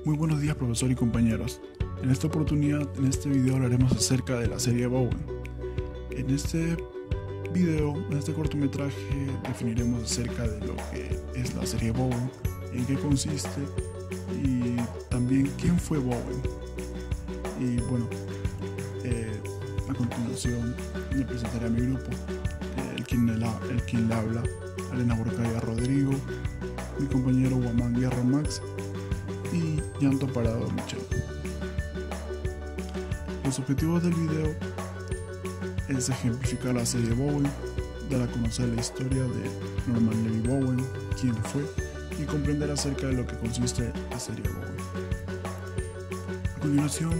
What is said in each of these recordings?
Muy buenos días, profesor y compañeros. En esta oportunidad, en este video hablaremos acerca de la serie Bowen. En este video, en este cortometraje, definiremos acerca de lo que es la serie Bowen, en qué consiste y también quién fue Bowen. Y bueno, a continuación me presentaré a mi grupo, el quien le habla, Elena Borcaya Rodrigo, mi compañero Guamán Guerra Max y Llanto Parado Michelle. Los objetivos del video es ejemplificar la serie Bowen, dar a conocer la historia de Norman Levy Bowen, quién fue, y comprender acerca de lo que consiste la serie Bowen. A continuación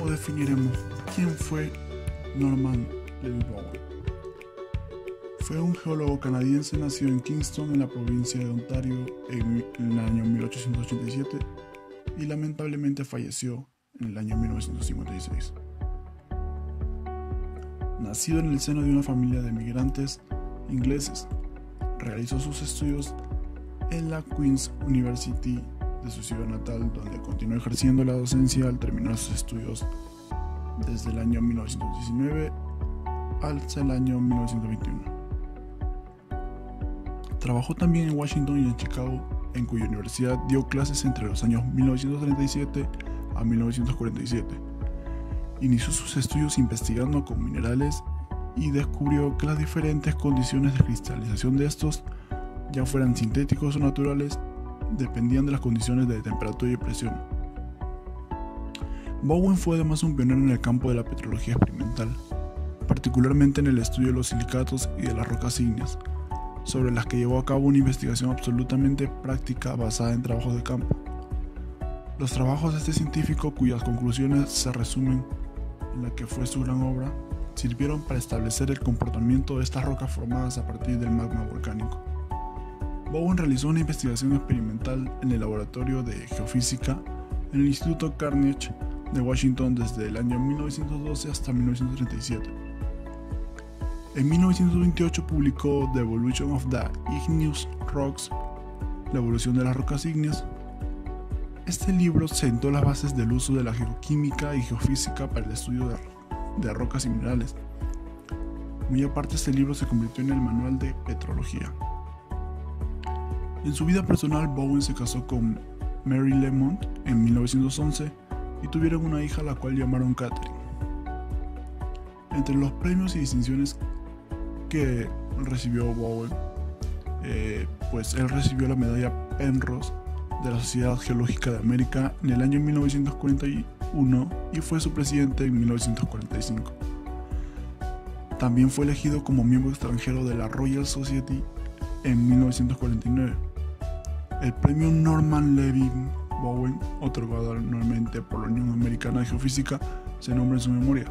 definiremos quién fue Norman Levy Bowen. Fue un geólogo canadiense nacido en Kingston, en la provincia de Ontario, en el año 1887 y lamentablemente falleció en el año 1956. Nacido en el seno de una familia de migrantes ingleses, realizó sus estudios en la Queen's University de su ciudad natal, donde continuó ejerciendo la docencia al terminar sus estudios desde el año 1919 hasta el año 1921. Trabajó también en Washington y en Chicago, en cuya universidad dio clases entre los años 1937 a 1947. Inició sus estudios investigando con minerales y descubrió que las diferentes condiciones de cristalización de estos, ya fueran sintéticos o naturales, dependían de las condiciones de temperatura y presión. Bowen fue además un pionero en el campo de la petrología experimental, particularmente en el estudio de los silicatos y de las rocas ígneas, sobre las que llevó a cabo una investigación absolutamente práctica basada en trabajos de campo. Los trabajos de este científico, cuyas conclusiones se resumen en la que fue su gran obra, sirvieron para establecer el comportamiento de estas rocas formadas a partir del magma volcánico. Bowen realizó una investigación experimental en el laboratorio de geofísica en el Instituto Carnegie de Washington desde el año 1912 hasta 1937. En 1928 publicó The Evolution of the Igneous Rocks, la evolución de las rocas ígneas. Este libro sentó las bases del uso de la geoquímica y geofísica para el estudio de rocas y minerales. Muy aparte, este libro se convirtió en el manual de petrología. En su vida personal, Bowen se casó con Mary Lemont en 1911 y tuvieron una hija a la cual llamaron Catherine. Entre los premios y distinciones que recibió Bowen, pues él recibió la medalla Penrose de la Sociedad Geológica de América en el año 1941 y fue su presidente en 1945. También fue elegido como miembro extranjero de la Royal Society en 1949. El premio Norman Levy Bowen, otorgado anualmente por la Unión Americana de Geofísica, se nombra en su memoria.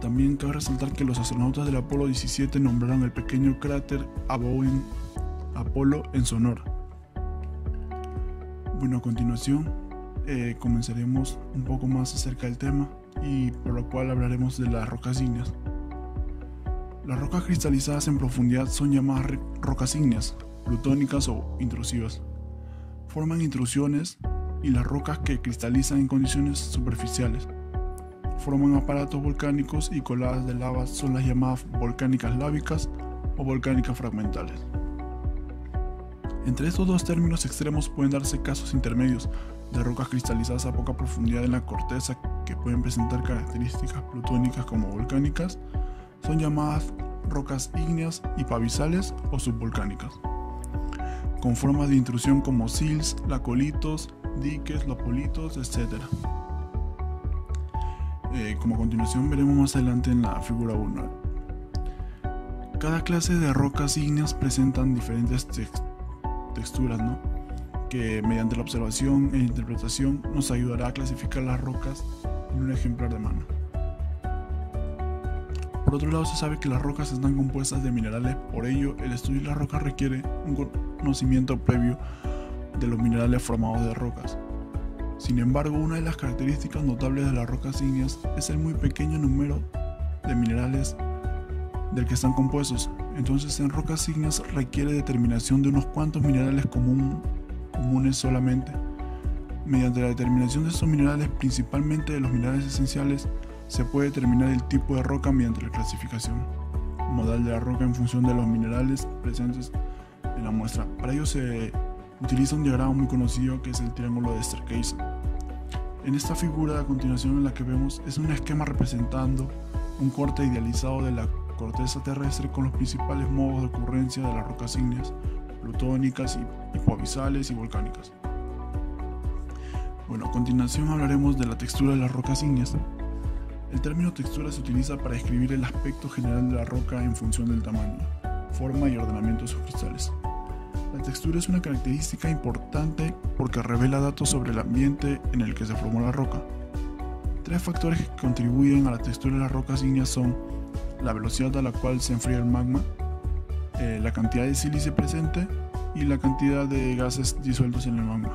También cabe resaltar que los astronautas del Apolo 17 nombraron el pequeño cráter a Bowen Apolo en su honor. Bueno, a continuación comenzaremos un poco más acerca del tema y por lo cual hablaremos de las rocas ígneas. Las rocas cristalizadas en profundidad son llamadas rocas ígneas, plutónicas o intrusivas. Forman intrusiones y las rocas que cristalizan en condiciones superficiales. Forman aparatos volcánicos y coladas de lava son las llamadas volcánicas lábicas o volcánicas fragmentales. Entre estos dos términos extremos pueden darse casos intermedios de rocas cristalizadas a poca profundidad en la corteza que pueden presentar características plutónicas como volcánicas. Son llamadas rocas ígneas y pavizales o subvolcánicas, con formas de intrusión como sills, lacolitos, diques, lopolitos, etc. Como a continuación veremos más adelante en la figura 1. Cada clase de rocas ígneas presentan diferentes texturas, que mediante la observación e interpretación nos ayudará a clasificar las rocas en un ejemplar de mano. Por otro lado, se sabe que las rocas están compuestas de minerales, por ello el estudio de las rocas requiere un conocimiento previo de los minerales formados de rocas. Sin embargo, una de las características notables de las rocas ígneas es el muy pequeño número de minerales del que están compuestos. Entonces, en rocas ígneas requiere determinación de unos cuantos minerales comunes solamente. Mediante la determinación de estos minerales, principalmente de los minerales esenciales, se puede determinar el tipo de roca mediante la clasificación modal de la roca en función de los minerales presentes en la muestra. Para ello se utiliza un diagrama muy conocido que es el triángulo de Sterkeysen. En esta figura a continuación en la que vemos es un esquema representando un corte idealizado de la corteza terrestre con los principales modos de ocurrencia de las rocas ígneas, plutónicas, hipoabisales y volcánicas. Bueno, a continuación hablaremos de la textura de las rocas ígneas. El término textura se utiliza para describir el aspecto general de la roca en función del tamaño, forma y ordenamiento de sus cristales. La textura es una característica importante porque revela datos sobre el ambiente en el que se formó la roca. Tres factores que contribuyen a la textura de las rocas ígneas son la velocidad a la cual se enfría el magma, la cantidad de sílice presente y la cantidad de gases disueltos en el magma.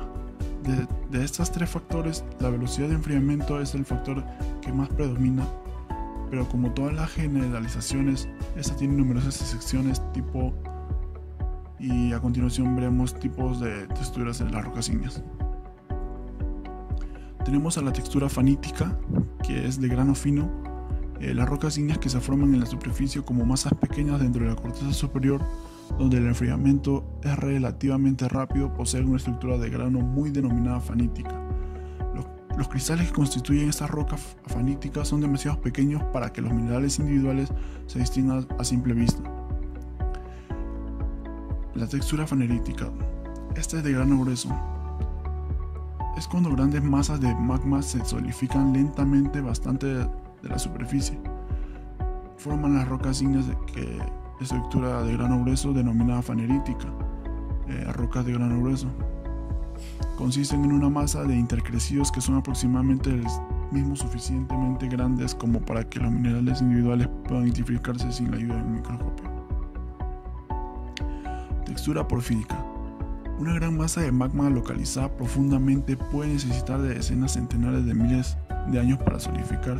De estos tres factores, la velocidad de enfriamiento es el factor que más predomina, pero como todas las generalizaciones, esta tiene numerosas excepciones y a continuación veremos tipos de texturas en las rocas ígneas. Tenemos a la textura fanítica, que es de grano fino. Las rocas ígneas que se forman en la superficie como masas pequeñas dentro de la corteza superior, donde el enfriamiento es relativamente rápido, poseen una estructura de grano muy denominada fanítica. Los cristales que constituyen estas rocas faníticas son demasiado pequeños para que los minerales individuales se distingan a simple vista. La textura fanerítica. Esta es de grano grueso. Es cuando grandes masas de magma se solidifican lentamente bastante de la superficie. Forman las rocas ígneas de estructura de grano grueso denominada fanerítica. Rocas de grano grueso consisten en una masa de intercrecidos que son aproximadamente el mismo suficientemente grandes como para que los minerales individuales puedan identificarse sin la ayuda de un microscopio. Textura porfírica. Una gran masa de magma localizada profundamente puede necesitar de decenas centenares de miles de años para solidificar,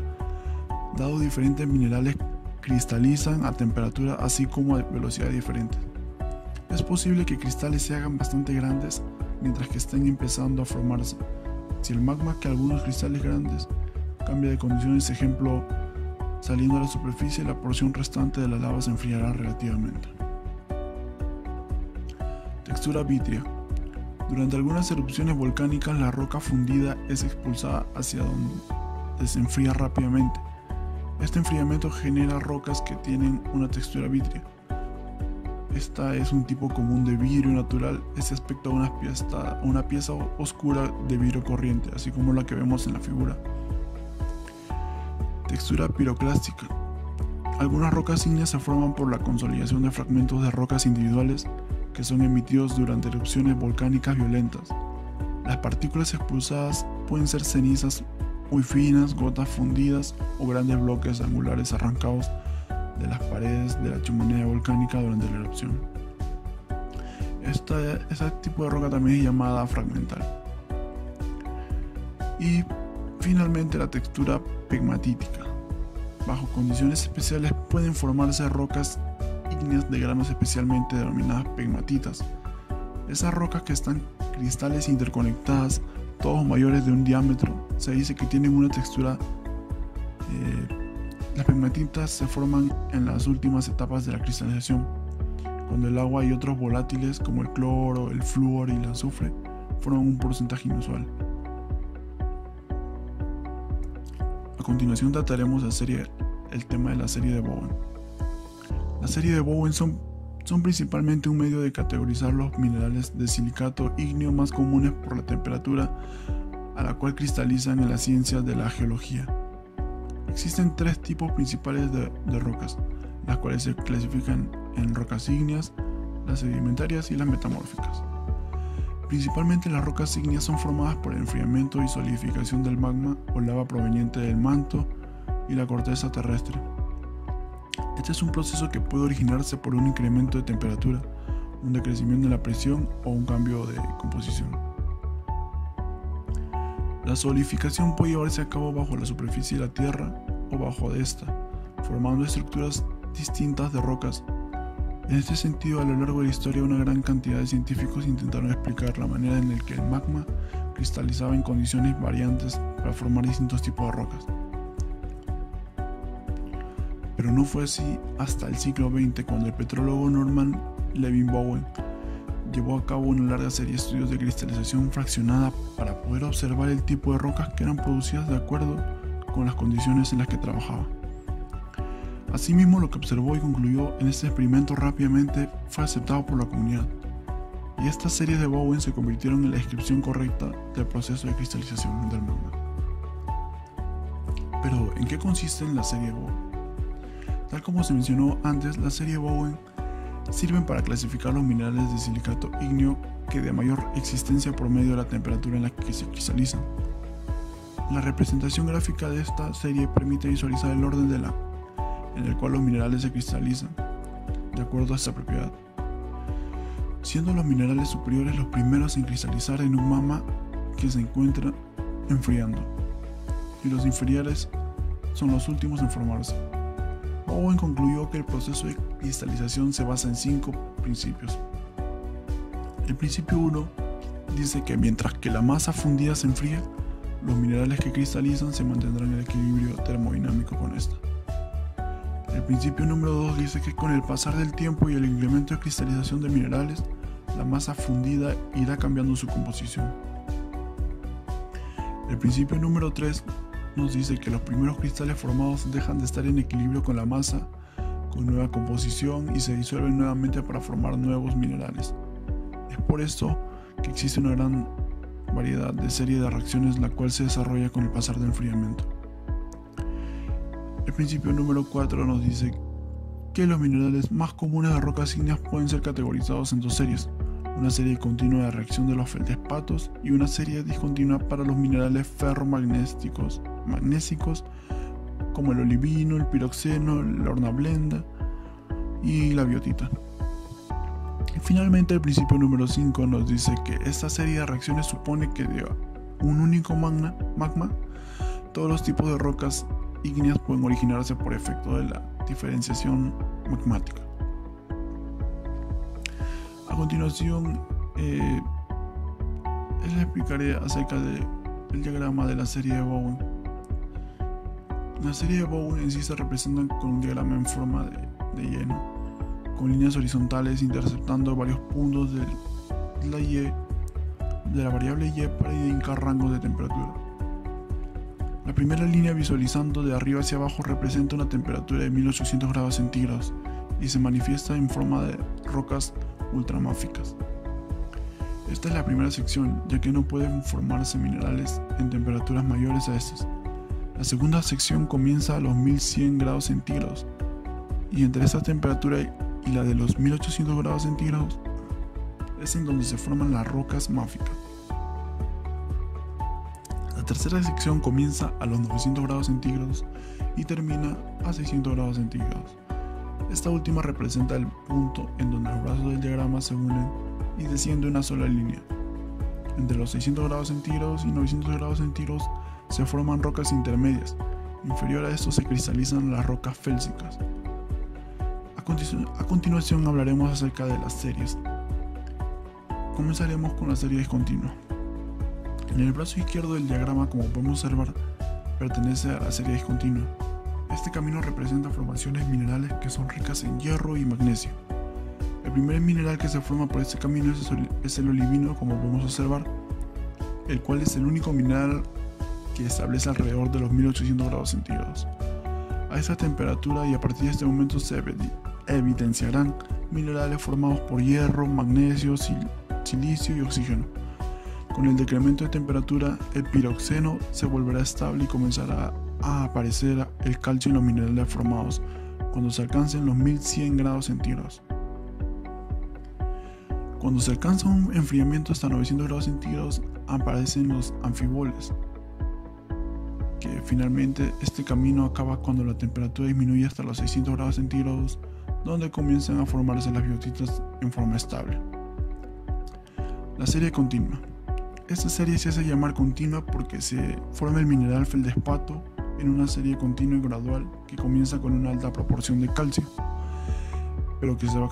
dado diferentes minerales cristalizan a temperatura así como a velocidades diferentes. Es posible que cristales se hagan bastante grandes mientras que estén empezando a formarse. Si el magma que algunos cristales grandes cambia de condiciones, ejemplo, saliendo a la superficie, la porción restante de la lava se enfriará relativamente. Textura vítrea. Durante algunas erupciones volcánicas, la roca fundida es expulsada hacia donde se enfría rápidamente. Este enfriamiento genera rocas que tienen una textura vítrea. Esta es un tipo común de vidrio natural. Este aspecto a una pieza oscura de vidrio corriente, así como la que vemos en la figura. Textura piroclástica. Algunas rocas ígneas se forman por la consolidación de fragmentos de rocas individuales que son emitidos durante erupciones volcánicas violentas. Las partículas expulsadas pueden ser cenizas muy finas, gotas fundidas o grandes bloques angulares arrancados de las paredes de la chimenea volcánica durante la erupción. Este tipo de roca también es llamada fragmental. Y finalmente la textura pegmatítica. Bajo condiciones especiales pueden formarse rocas ígneas de granos especialmente denominadas pegmatitas. Esas rocas que están cristales interconectadas, todos mayores de un diámetro, se dice que tienen una textura. Las pegmatitas se forman en las últimas etapas de la cristalización, cuando el agua y otros volátiles como el cloro, el flúor y el azufre forman un porcentaje inusual. A continuación trataremos el tema de la serie de Bowen. La serie de Bowen son principalmente un medio de categorizar los minerales de silicato ígneo más comunes por la temperatura a la cual cristalizan en la ciencia de la geología. Existen tres tipos principales de rocas, las cuales se clasifican en rocas ígneas, las sedimentarias y las metamórficas. Principalmente las rocas ígneas son formadas por el enfriamiento y solidificación del magma o lava proveniente del manto y la corteza terrestre. Este es un proceso que puede originarse por un incremento de temperatura, un decrecimiento de la presión o un cambio de composición. La solidificación puede llevarse a cabo bajo la superficie de la Tierra o bajo de esta, formando estructuras distintas de rocas. En este sentido, a lo largo de la historia, una gran cantidad de científicos intentaron explicar la manera en la que el magma cristalizaba en condiciones variantes para formar distintos tipos de rocas. Pero no fue así hasta el siglo XX, cuando el petrólogo Norman Levin-Bowen llevó a cabo una larga serie de estudios de cristalización fraccionada para poder observar el tipo de rocas que eran producidas de acuerdo con las condiciones en las que trabajaba. Asimismo, lo que observó y concluyó en este experimento rápidamente fue aceptado por la comunidad, y estas series de Bowen se convirtieron en la descripción correcta del proceso de cristalización del magma. Pero, ¿en qué consiste la serie Bowen? Tal como se mencionó antes, la serie Bowen sirven para clasificar los minerales de silicato ígneo que de mayor existencia por medio de la temperatura en la que se cristalizan. La representación gráfica de esta serie permite visualizar el orden en el cual los minerales se cristalizan, de acuerdo a esta propiedad, siendo los minerales superiores los primeros en cristalizar en un magma que se encuentra enfriando, y los inferiores son los últimos en formarse. Bowen concluyó que el proceso de cristalización se basa en 5 principios. El principio 1 dice que mientras que la masa fundida se enfría, los minerales que cristalizan se mantendrán en equilibrio termodinámico con esta. El principio número 2 dice que con el pasar del tiempo y el incremento de cristalización de minerales, la masa fundida irá cambiando su composición. El principio número 3 nos dice que los primeros cristales formados dejan de estar en equilibrio con la masa, con nueva composición, y se disuelven nuevamente para formar nuevos minerales. Es por esto que existe una gran variedad de serie de reacciones la cual se desarrolla con el pasar del enfriamiento. El principio número 4 nos dice que los minerales más comunes de rocas ígneas pueden ser categorizados en 2 series: una serie continua de reacción de los feldespatos y una serie discontinua para los minerales ferromagnésicos como el olivino, el piroxeno, la hornablenda y la biotita. Y finalmente, el principio número 5 nos dice que esta serie de reacciones supone que de un único magma, todos los tipos de rocas ígneas pueden originarse por efecto de la diferenciación magmática. A continuación, les explicaré acerca del diagrama de la serie de Bowen. La serie de Bowen en sí se representa con un diagrama en forma de lleno, con líneas horizontales interceptando varios puntos de la variable y para indicar rangos de temperatura. La primera línea, visualizando de arriba hacia abajo, representa una temperatura de 1800 grados centígrados y se manifiesta en forma de rocas ultramáficas. Esta es la primera sección, ya que no pueden formarse minerales en temperaturas mayores a estas. La segunda sección comienza a los 1100 grados centígrados, y entre esta temperatura y la de los 1800 grados centígrados es en donde se forman las rocas máficas. La tercera sección comienza a los 900 grados centígrados y termina a 600 grados centígrados. Esta última representa el punto en donde los brazos del diagrama se unen y desciende una sola línea. Entre los 600 grados centígrados y 900 grados centígrados se forman rocas intermedias. Inferior a esto se cristalizan las rocas félsicas. A continuación hablaremos acerca de las series. Comenzaremos con la serie discontinua. En el brazo izquierdo del diagrama, como podemos observar, pertenece a la serie discontinua. Este camino representa formaciones minerales que son ricas en hierro y magnesio. El primer mineral que se forma por este camino es el olivino, como podemos observar, el cual es el único mineral que establece alrededor de los 1800 grados centígrados. A esta temperatura y a partir de este momento se evidenciarán minerales formados por hierro, magnesio, silicio y oxígeno. Con el decremento de temperatura, el piroxeno se volverá estable y comenzará a aparecer el calcio en los minerales formados cuando se alcancen los 1100 grados centígrados. Cuando se alcanza un enfriamiento hasta 900 grados centígrados, aparecen los anfiboles, que finalmente este camino acaba cuando la temperatura disminuye hasta los 600 grados centígrados, donde comienzan a formarse las biotitas en forma estable. La serie continua. Esta serie se hace llamar continua porque se forma el mineral feldespato en una serie continua y gradual que comienza con una alta proporción de calcio. pero que se va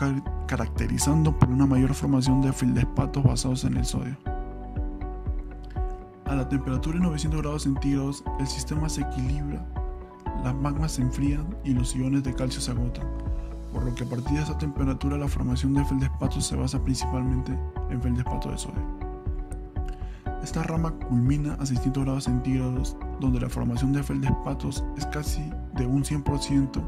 caracterizando por una mayor formación de feldespatos basados en el sodio. A la temperatura de 900 grados centígrados, el sistema se equilibra, las magmas se enfrían y los iones de calcio se agotan, por lo que a partir de esa temperatura la formación de feldespatos se basa principalmente en feldespato de sodio. Esta rama culmina a 600 grados centígrados, donde la formación de feldespatos es casi de un 100%.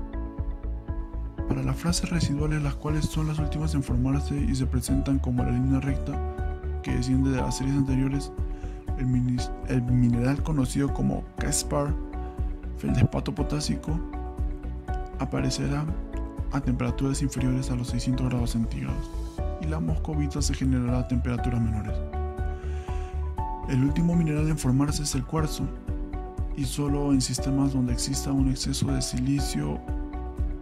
Para las fases residuales, las cuales son las últimas en formarse y se presentan como la línea recta que desciende de las series anteriores, el mineral conocido como Caspar, feldespato potásico, aparecerá a temperaturas inferiores a los 600 grados centígrados y la moscovita se generará a temperaturas menores. El último mineral en formarse es el cuarzo, y solo en sistemas donde exista un exceso de silicio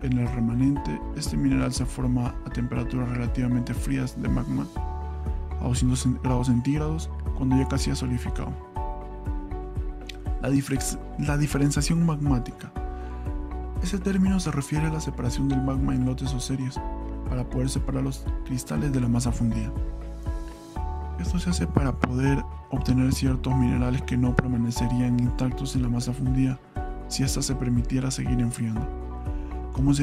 en el remanente, este mineral se forma a temperaturas relativamente frías de magma, a 200 grados centígrados, cuando ya casi ha solidificado. La diferenciación magmática. Ese término se refiere a la separación del magma en lotes o series, para poder separar los cristales de la masa fundida. Esto se hace para poder obtener ciertos minerales que no permanecerían intactos en la masa fundida si ésta se permitiera seguir enfriando. Como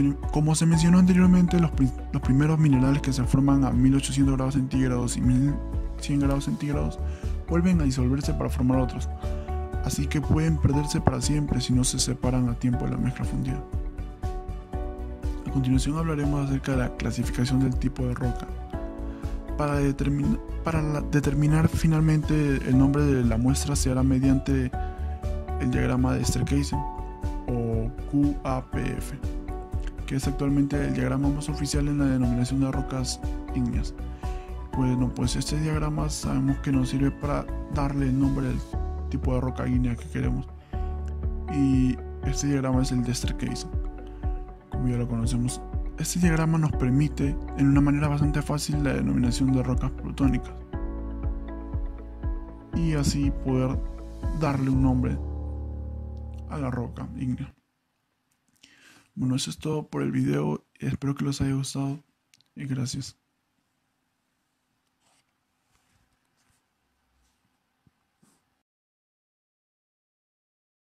se mencionó anteriormente, los primeros minerales que se forman a 1800 grados centígrados y 1100 grados centígrados vuelven a disolverse para formar otros, así que pueden perderse para siempre si no se separan a tiempo de la mezcla fundida. A continuación hablaremos acerca de la clasificación del tipo de roca. Para determinar finalmente el nombre de la muestra se hará mediante el diagrama de Sterkheisen o QAPF, que es actualmente el diagrama más oficial en la denominación de rocas ígneas. Bueno, pues este diagrama sabemos que nos sirve para darle el nombre del tipo de roca ígnea que queremos, y este diagrama es el de Sterkheisen, como ya lo conocemos. Este diagrama nos permite, en una manera bastante fácil, la denominación de rocas plutónicas y así poder darle un nombre a la roca ígnea. Bueno, eso es todo por el video, espero que les haya gustado y gracias.